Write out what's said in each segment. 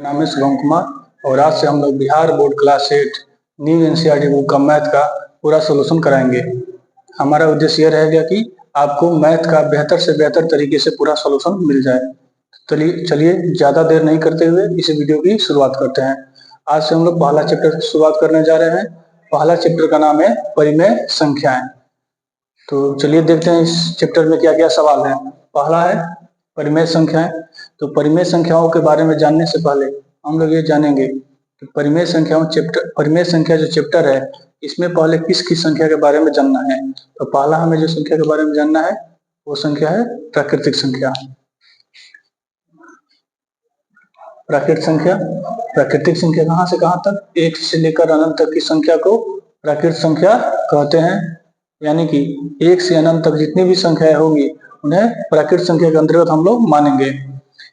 नाम है शुभम कुमार और आज से हम लोग Bihar board class 8 new NCERT book का मैथ का पूरा सोल्यूशन कराएंगे। हमारा उद्देश्य यह रहेगा कि आपको मैथ का बेहतर से बेहतर तरीके से पूरा सोल्यूशन मिल जाए। चलिए ज़्यादा देर नहीं करते हुए इस वीडियो की शुरुआत करते हैं। आज से हम लोग पहला चैप्टर से शुरुआत करने जा रहे हैं। पहला चैप्टर का नाम है परिमेय संख्याएं। तो चलिए देखते हैं इस चैप्टर में क्या क्या सवाल है। पहला है परिमेय संख्याएं। तो परिमेय संख्याओं के बारे में जानने से पहले हम लोग ये जानेंगे कि परिमेय संख्या जो चैप्टर है इसमें पहले किस किस संख्या के बारे में जानना है। तो पहला हमें जो संख्या के बारे में जानना है वो संख्या है प्राकृतिक संख्या। प्राकृतिक संख्या कहाँ से कहाँ तक, एक से लेकर अनंत तक की संख्या को प्राकृतिक संख्या कहते हैं। यानी कि एक से अनंत तक जितनी भी संख्याएं होंगी उन्हें प्राकृतिक संख्या के अंतर्गत हम लोग मानेंगे।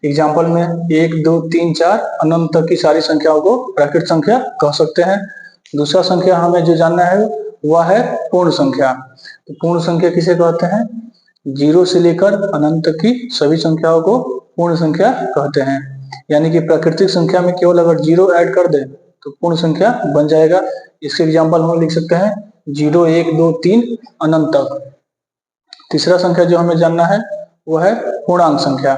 एग्जाम्पल में 1, 2, 3, 4 अनंत तक की सारी संख्याओं को प्राकृतिक संख्या कह सकते हैं। दूसरा संख्या हमें जो जानना है वह है पूर्ण संख्या। तो पूर्ण संख्या किसे कहते हैं? 0 से लेकर अनंत तक की सभी संख्याओं को पूर्ण संख्या कहते हैं। यानी कि प्राकृतिक संख्या में केवल अगर 0 ऐड कर दे तो पूर्ण संख्या बन जाएगा। इसके एग्जाम्पल हम लिख सकते हैं 0, 1, 2, 3 अनंत तक। तीसरा संख्या जो हमें जानना है वह है पूर्णांक संख्या।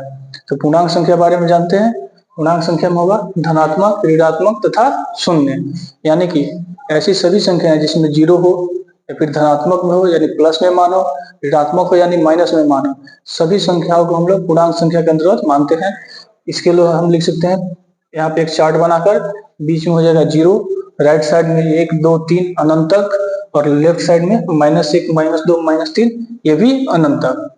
तो पूर्णांक संख्या बारे में जानते हैं। पूर्णांक संख्या में होगा धनात्मक, ऋणात्मक तथा शून्य। यानी कि ऐसी सभी संख्याएं जिसमें 0 हो या फिर धनात्मक में हो यानी प्लस में मान हो, ऋणात्मक हो यानी माइनस में मान हो, सभी संख्याओं को हम लोग पूर्णांक संख्या के अंतर्गत मानते हैं। इसके लिए हम लिख सकते हैं यहाँ पे एक चार्ट बनाकर बीच में हो जाएगा 0, राइट साइड में 1, 2, 3 अनंत तक और लेफ्ट साइड में -1, -2, -3 ये भी अनंत तक।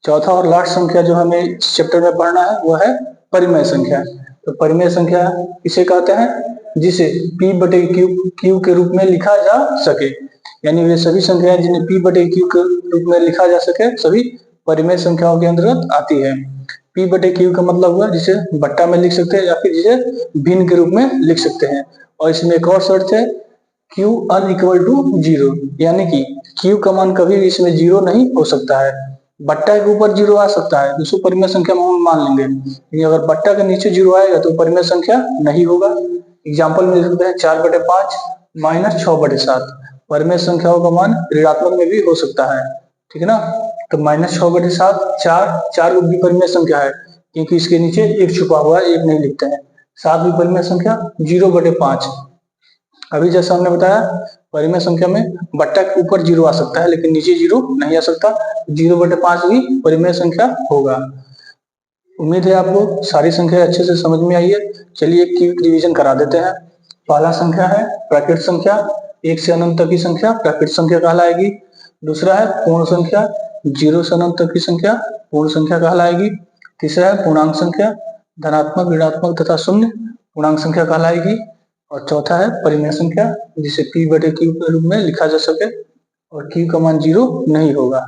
चौथा और लास्ट संख्या जो हमें इस चैप्टर में पढ़ना है वह है परिमेय संख्या। तो परिमेय संख्या किसे कहते हैं? जिसे P/Q के रूप में लिखा जा सके। यानी वे सभी संख्याएं जिन्हें P/Q के रूप में लिखा जा सके सभी परिमेय संख्याओं के अंतर्गत आती है। P/Q का मतलब हुआ जिसे बट्टा में लिख सकते हैं या फिर जिसे भिन्न के रूप में लिख सकते हैं। और इसमें एक और शर्त है Q = 0, यानी कि Q का मान कभी भी इसमें 0 नहीं हो सकता है। बट्टा के ऊपर 0 आ सकता है, उसको परिमेय संख्या में हम मान लेंगे, लेकिन अगर बट्टा के नीचे 0 आएगा तो परिमेय संख्या नहीं होगा। एग्जाम्पल में लिख सकते हैं 4/5 -6/7। परिमेय संख्याओं का मान ऋणात्मक में भी हो सकता है, ठीक है ना। तो -6/7 4 भी परिमेय संख्या है क्योंकि इसके नीचे 1 छुपा हुआ है, 1 नहीं लिखते हैं। 7 भी परिमेय संख्या। 0/5 अभी जैसा हमने बताया परिमेय संख्या में बट्टा के ऊपर 0 आ सकता है लेकिन नीचे 0 नहीं आ सकता। 0/5 भी परिमेय संख्या होगा। उम्मीद है आपको सारी संख्या अच्छे से समझ में आई है। चलिए एक क्विक रिवीजन करा देते हैं। पहला संख्या है प्राकृतिक संख्या, 1 से अनंत तक की संख्या प्राकृतिक संख्या कहलाएगी। दूसरा है पूर्ण संख्या, 0 से अनंत तक की संख्या पूर्ण संख्या कहलाएगी। तीसरा है पूर्णांक संख्या, धनात्मक, ऋणात्मक तथा शून्य पूर्णांक संख्या कहलाएगी। और चौथा है परिमेय संख्या जिसे P/Q के रूप में लिखा जा सके और Q का मान 0 नहीं होगा।